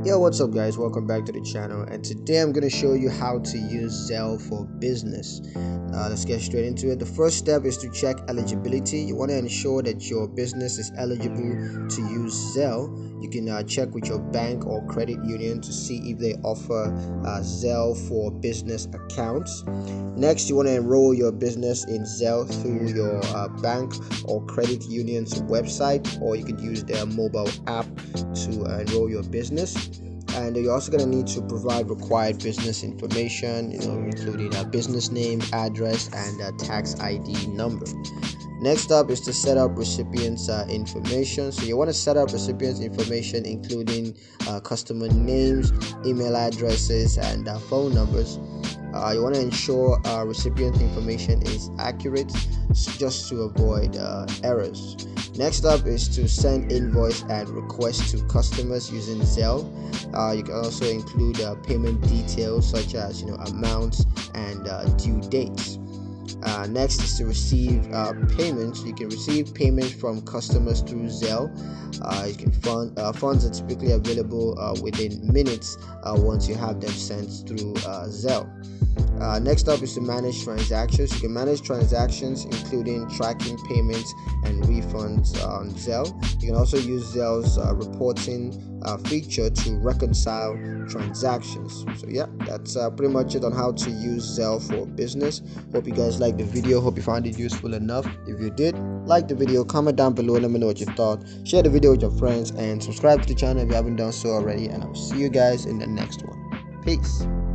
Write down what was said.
Yo, what's up guys, welcome back to the channel, and today I'm going to show you how to use Zelle for business. Let's get straight into it. The first step is to check eligibility. You want to ensure that your business is eligible to use Zelle. You can check with your bank or credit union to see if they offer Zelle for business accounts. Next, you want to enroll your business in Zelle through your bank or credit union's website, or you could use their mobile app to enroll your business. And you're also going to need to provide required business information, including a business name, address, and a tax ID number. Next up is to set up recipients information. So you want to set up recipients information, including customer names, email addresses, and phone numbers. You want to ensure recipient information is accurate, just to avoid errors. Next up is to send invoice and request to customers using Zelle. You can also include payment details such as amounts and due dates. Next is to receive payments. You can receive payments from customers through Zelle. Funds are typically available within minutes once you have them sent through Zelle. Next up is to manage transactions. You can manage transactions, including tracking payments and refunds on Zelle. You can also use Zelle's reporting feature to reconcile transactions. So yeah, that's pretty much it on how to use Zelle for business. Hope you guys liked the video. Hope you found it useful enough. If you did, like the video, comment down below, let me know what you thought. Share the video with your friends and subscribe to the channel if you haven't done so already. And I'll see you guys in the next one. Peace.